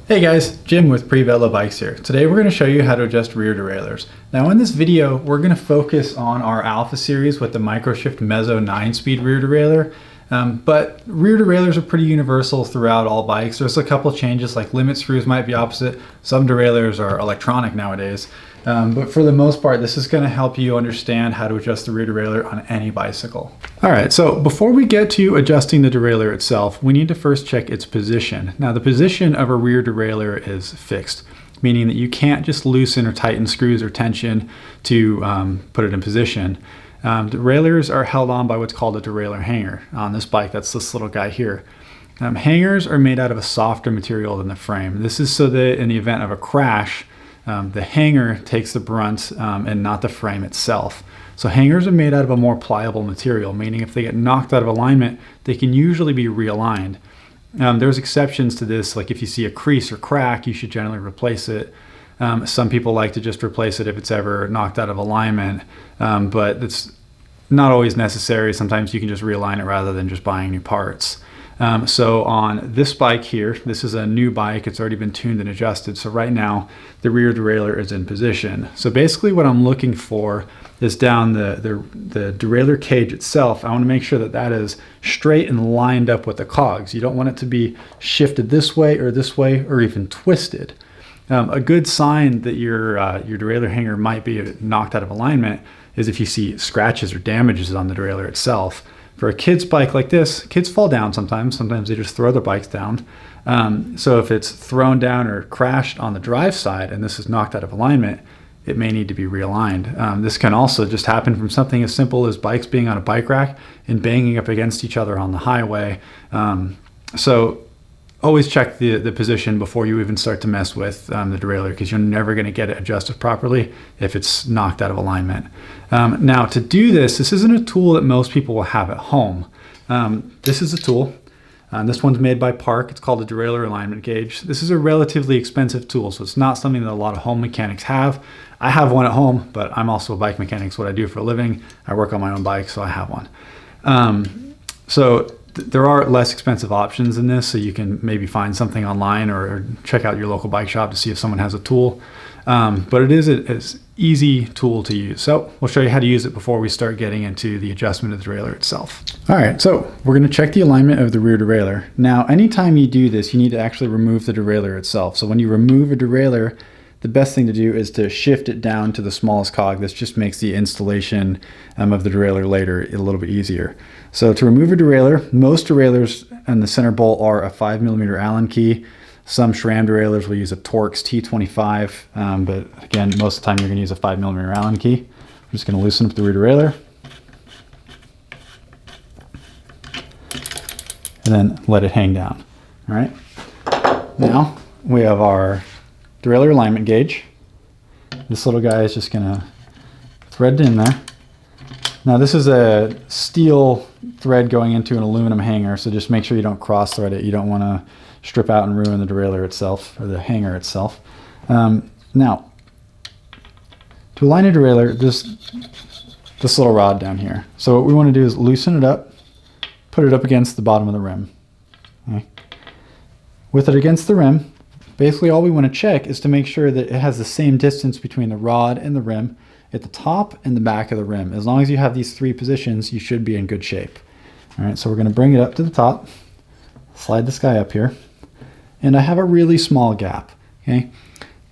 Hey guys, Jim with Prevelo Bikes here. Today we're going to show you how to adjust rear derailleurs. Now in this video, we're going to focus on our Alpha series with the Microshift Mezzo 9-speed rear derailleur. But rear derailleurs are pretty universal throughout all bikes. There's a couple changes, like limit screws might be opposite. Some derailleurs are electronic nowadays. But for the most part, this is going to help you understand how to adjust the rear derailleur on any bicycle. All right, so before we get to adjusting the derailleur itself, we need to first check its position. Now the position of a rear derailleur is fixed, meaning that you can't just loosen or tighten screws or tension to put it in position. Derailleurs are held on by what's called a derailleur hanger. On this bike, that's this little guy here. Hangers are made out of a softer material than the frame. This is so that in the event of a crash, the hanger takes the brunt and not the frame itself. So hangers are made out of a more pliable material, meaning if they get knocked out of alignment, they can usually be realigned. There's exceptions to this, like if you see a crease or crack, you should generally replace it. Some people like to just replace it if it's ever knocked out of alignment, but it's not always necessary. Sometimes you can just realign it rather than just buying new parts. So on this bike here, this is a new bike. It's already been tuned and adjusted. So right now the rear derailleur is in position. So basically what I'm looking for is down the derailleur cage itself. I want to make sure that that is straight and lined up with the cogs. You don't want it to be shifted this way or even twisted. A good sign that your derailleur hanger might be knocked out of alignment is if you see scratches or damages on the derailleur itself. For a kid's bike like this, kids fall down sometimes. Sometimes they just throw their bikes down. So if it's thrown down or crashed on the drive side and this is knocked out of alignment, it may need to be realigned. This can also just happen from something as simple as bikes being on a bike rack and banging up against each other on the highway. So always check the position before you even start to mess with the derailleur, because you're never going to get it adjusted properly if it's knocked out of alignment. Now to do this isn't a tool that most people will have at home. This is a tool. This one's made by Park. It's called a derailleur alignment gauge. This is a relatively expensive tool, so it's not something that a lot of home mechanics have. I have one at home, but I'm also a bike mechanic. It's what I do for a living. I work on my own bike, so I have one. There are less expensive options in this, so you can maybe find something online or check out your local bike shop to see if someone has a tool. But it is an easy tool to use. So we'll show you how to use it before we start getting into the adjustment of the derailleur itself. All right, so we're going to check the alignment of the rear derailleur. Now, anytime you do this, you need to actually remove the derailleur itself. So when you remove a derailleur, the best thing to do is to shift it down to the smallest cog. This just makes the installation of the derailleur later a little bit easier. So to remove a derailleur, most derailleurs on the center bolt are a 5mm Allen key. Some SRAM derailleurs will use a Torx T25, but again, most of the time you're going to use a 5mm Allen key. I'm just going to loosen up the rear derailleur. And then let it hang down. All right. Now we have our derailleur alignment gauge. This little guy is just going to thread it in there. Now this is a steel thread going into an aluminum hanger, so just make sure you don't cross thread it. You don't want to strip out and ruin the derailleur itself or the hanger itself. Now to align a derailleur, this little rod down here. So what we want to do is loosen it up, put it up against the bottom of the rim. Okay. With it against the rim, basically all we want to check is to make sure that it has the same distance between the rod and the rim at the top and the back of the rim. As long as you have these three positions, you should be in good shape. All right, so we're going to bring it up to the top, slide this guy up here, and I have a really small gap. Okay,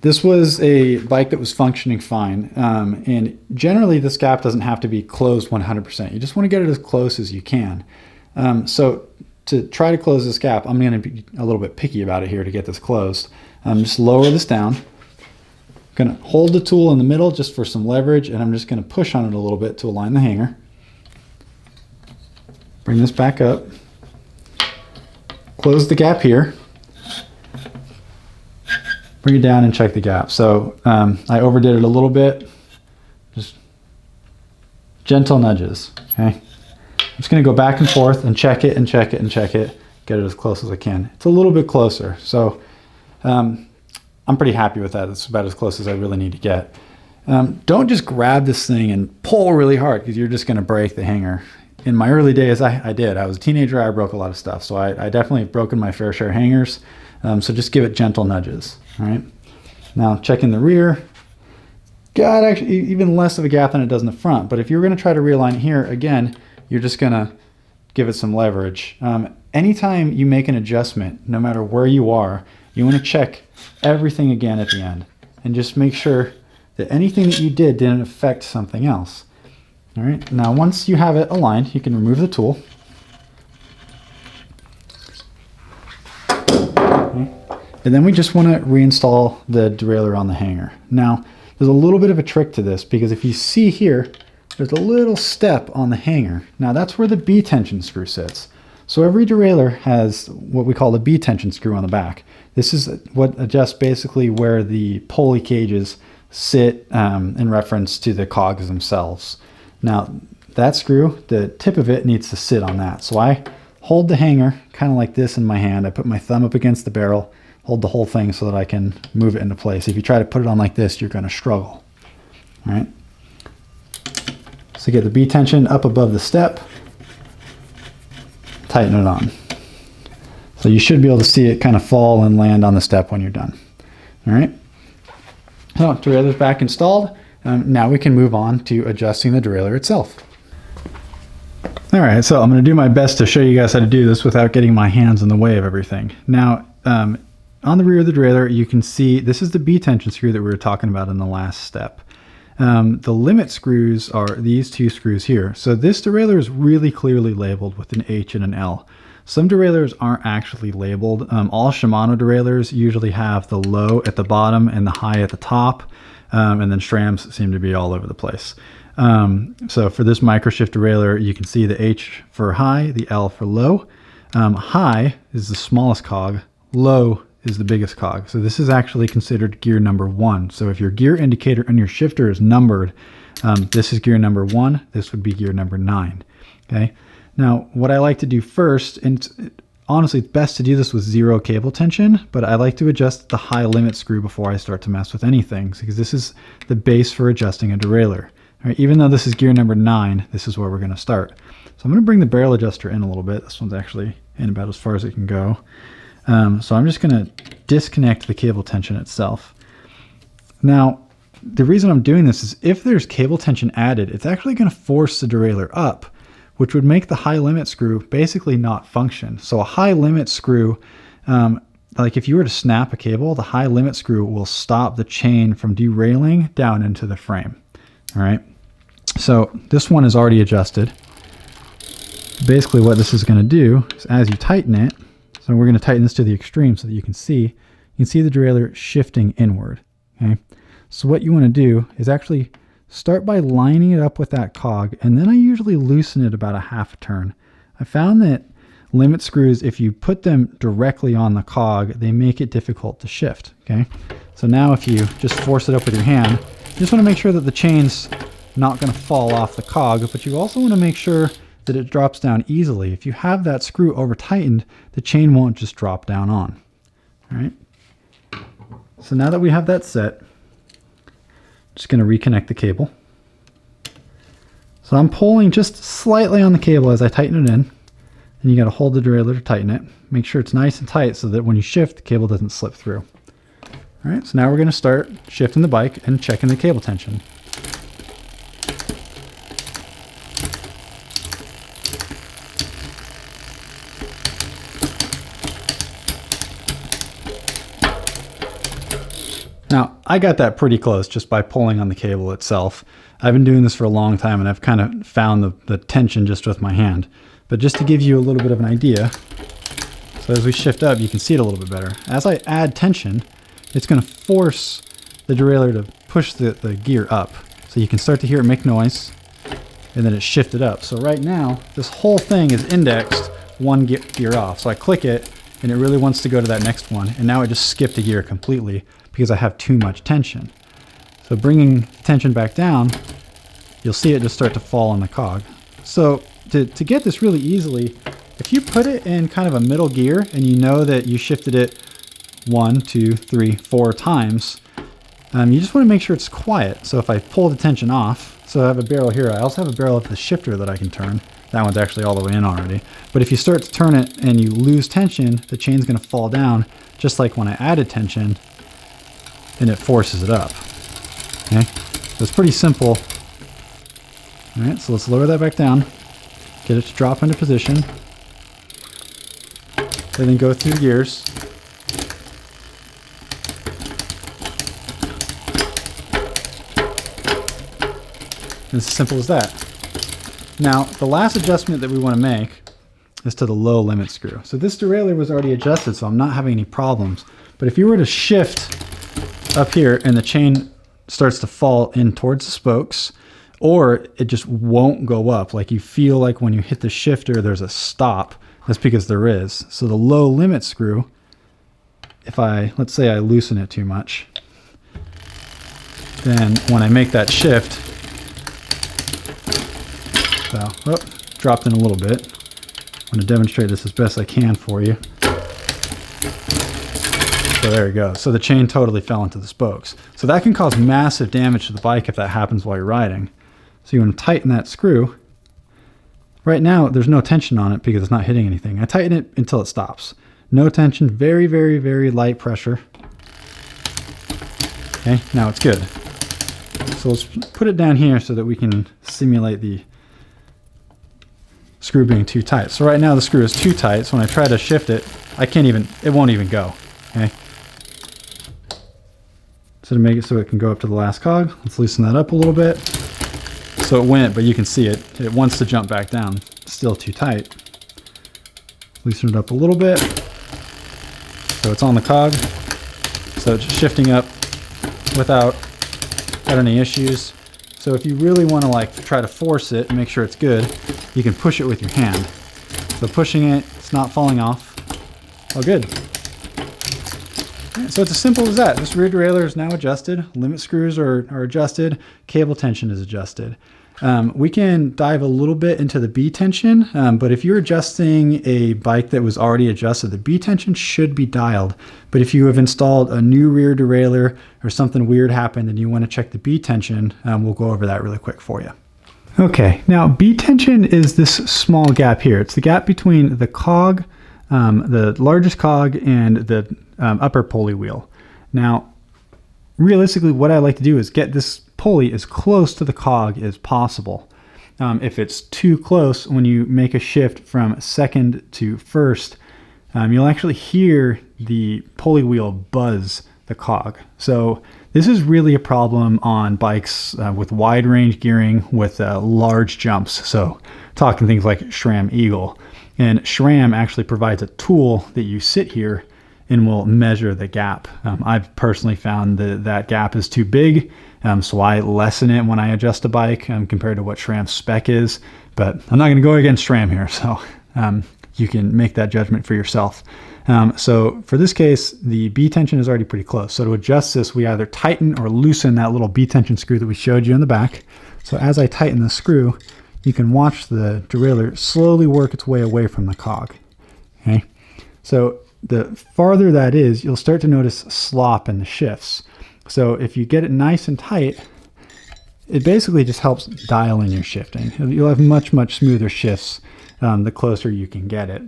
this was a bike that was functioning fine, and generally this gap doesn't have to be closed 100%. You just want to get it as close as you can. So to try to close this gap, I'm going to be a little bit picky about it here to get this closed. Just lower this down. I'm going to hold the tool in the middle just for some leverage, and I'm just going to push on it a little bit to align the hanger. Bring this back up. Close the gap here. Bring it down and check the gap. So I overdid it a little bit. Just gentle nudges. Okay. I'm just going to go back and forth and check it and check it and check it. Get it as close as I can. It's a little bit closer. So I'm pretty happy with that. It's about as close as I really need to get. Don't just grab this thing and pull really hard, because you're just going to break the hanger. In my early days, I did. I was a teenager. I broke a lot of stuff. So I definitely have broken my fair share of hangers. So just give it gentle nudges. All right. Now checking the rear. Got actually even less of a gap than it does in the front. But if you're going to try to realign it here, again, you're just going to give it some leverage. Anytime you make an adjustment, no matter where you are, you want to check everything again at the end and just make sure that anything that you did didn't affect something else. All right, now once you have it aligned, you can remove the tool. Okay. And then we just want to reinstall the derailleur on the hanger. Now, there's a little bit of a trick to this, because if you see here, there's a little step on the hanger. Now that's where the B tension screw sits. So every derailleur has what we call the B tension screw on the back. This is what adjusts basically where the pulley cages sit in reference to the cogs themselves. Now that screw, the tip of it needs to sit on that. So I hold the hanger kind of like this in my hand. I put my thumb up against the barrel, hold the whole thing so that I can move it into place. If you try to put it on like this, you're going to struggle. All right. So get the B tension up above the step, tighten it on. So you should be able to see it kind of fall and land on the step when you're done. All right. So derailleur's back installed. Now we can move on to adjusting the derailleur itself. All right, so I'm going to do my best to show you guys how to do this without getting my hands in the way of everything. Now, on the rear of the derailleur, you can see this is the B tension screw that we were talking about in the last step. The limit screws are these two screws here. So this derailleur is really clearly labeled with an H and an L. Some derailleurs aren't actually labeled. All Shimano derailleurs usually have the low at the bottom and the high at the top, and then SRAMs seem to be all over the place. So for this Microshift derailleur, you can see the H for high, the L for low. High is the smallest cog, low is the biggest cog. So this is actually considered gear number 1. So if your gear indicator on your shifter is numbered, this is gear number 1, this would be gear number 9. Okay. Now, what I like to do first, and honestly, it's best to do this with 0 cable tension, but I like to adjust the high limit screw before I start to mess with anything, because this is the base for adjusting a derailleur. All right, even though this is gear number 9, this is where we're going to start. So I'm going to bring the barrel adjuster in a little bit. This one's actually in about as far as it can go. So I'm just going to disconnect the cable tension itself. Now, the reason I'm doing this is if there's cable tension added, it's actually going to force the derailleur up, which would make the high limit screw basically not function. So a high limit screw, like if you were to snap a cable, the high limit screw will stop the chain from derailing down into the frame. All right. So this one is already adjusted. Basically what this is going to do is as you tighten it, so we're going to tighten this to the extreme so that you can see the derailleur shifting inward. Okay. So what you want to do is actually start by lining it up with that cog, and then I usually loosen it about a half a turn. I found that limit screws, if you put them directly on the cog, they make it difficult to shift. Okay. So now if you just force it up with your hand, you just want to make sure that the chain's not going to fall off the cog, but you also want to make sure that it drops down easily. If you have that screw over tightened, the chain won't just drop down on. All right. So now that we have that set, just going to reconnect the cable. So I'm pulling just slightly on the cable as I tighten it in, and you got to hold the derailleur to tighten it. Make sure it's nice and tight so that when you shift, the cable doesn't slip through. All right, so now we're going to start shifting the bike and checking the cable tension. Now, I got that pretty close just by pulling on the cable itself. I've been doing this for a long time, and I've kind of found the tension just with my hand. But just to give you a little bit of an idea, so as we shift up, you can see it a little bit better. As I add tension, it's going to force the derailleur to push the gear up. So you can start to hear it make noise, and then it's shifted up. So right now, this whole thing is indexed one gear off. So I click it, and it really wants to go to that next one, and now it just skipped a gear completely because I have too much tension. So bringing tension back down, you'll see it just start to fall on the cog. So to get this really easily, if you put it in kind of a middle gear and you know that you shifted it 1, 2, 3, 4 times, you just want to make sure it's quiet. So if I pull the tension off, so I have a barrel here, I also have a barrel of the shifter that I can turn. That one's actually all the way in already. But if you start to turn it and you lose tension, the chain's going to fall down, just like when I added tension, and it forces it up. Okay, so it's pretty simple. All right, so let's lower that back down, get it to drop into position, and then go through gears. And it's as simple as that. Now, the last adjustment that we want to make is to the low limit screw. So this derailleur was already adjusted, so I'm not having any problems. But if you were to shift up here and the chain starts to fall in towards the spokes, or it just won't go up, like you feel like when you hit the shifter there's a stop, that's because there is. So the low limit screw, if let's say I loosen it too much, then when I make that shift, so, dropped in a little bit. I'm going to demonstrate this as best I can for you. So there you go. So the chain totally fell into the spokes. So that can cause massive damage to the bike if that happens while you're riding. So you want to tighten that screw. Right now, there's no tension on it because it's not hitting anything. I tighten it until it stops. No tension, very, very, very light pressure. Okay, now it's good. So let's put it down here so that we can simulate the screw being too tight. So right now the screw is too tight, so when I try to shift it, it won't even go. Okay. So to make it so it can go up to the last cog, let's loosen that up a little bit. So it went, but you can see it wants to jump back down. It's still too tight. Loosen it up a little bit. So it's on the cog. So it's shifting up without any issues. So if you really want to try to force it and make sure it's good, you can push it with your hand. So pushing it, it's not falling off. Oh, good. So it's as simple as that. This rear derailleur is now adjusted. Limit screws are adjusted. Cable tension is adjusted. We can dive a little bit into the B tension, but if you're adjusting a bike that was already adjusted, the B tension should be dialed. But if you have installed a new rear derailleur or something weird happened and you want to check the B tension, we'll go over that really quick for you. Okay, now B tension is this small gap here. It's the gap between the cog, the largest cog, and the upper pulley wheel. Now, realistically, what I like to do is get this pulley as close to the cog as possible. If it's too close, when you make a shift from second to first, you'll actually hear the pulley wheel buzz the cog. So this is really a problem on bikes with wide range gearing with large jumps. So talking things like SRAM Eagle. And SRAM actually provides a tool that you sit here and will measure the gap. I've personally found that gap is too big, so I lessen it when I adjust a bike compared to what SRAM's spec is. But I'm not going to go against SRAM here, so you can make that judgment for yourself. So for this case, the B tension is already pretty close. So to adjust this, we either tighten or loosen that little B tension screw that we showed you in the back. So as I tighten the screw, you can watch the derailleur slowly work its way away from the cog. Okay, so the farther that is, you'll start to notice slop in the shifts. So if you get it nice and tight, it basically just helps dial in your shifting. You'll have much, much smoother shifts the closer you can get it.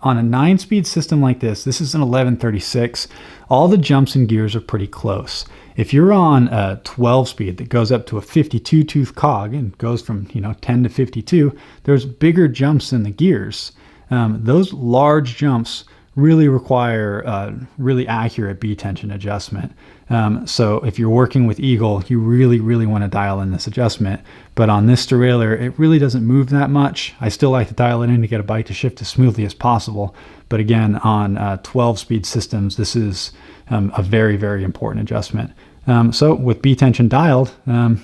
On a 9-speed system like this is an 1136, all the jumps and gears are pretty close. If you're on a 12-speed that goes up to a 52-tooth cog and goes from 10 to 52, there's bigger jumps in the gears. Those large jumps really require really accurate B tension adjustment. So if you're working with Eagle, you really, really want to dial in this adjustment. But on this derailleur, it really doesn't move that much. I still like to dial it in to get a bike to shift as smoothly as possible. But again, on 12-speed systems, this is a very, very important adjustment. So with B tension dialed,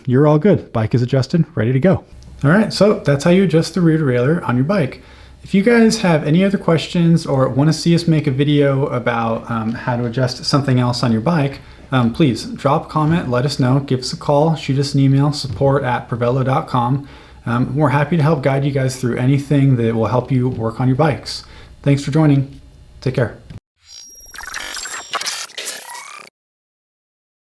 you're all good. Bike is adjusted, ready to go. All right, so that's how you adjust the rear derailleur on your bike. If you guys have any other questions or want to see us make a video about how to adjust something else on your bike, please drop a comment, let us know, give us a call, shoot us an email, support@prevelo.com. We're happy to help guide you guys through anything that will help you work on your bikes. Thanks for joining. Take care.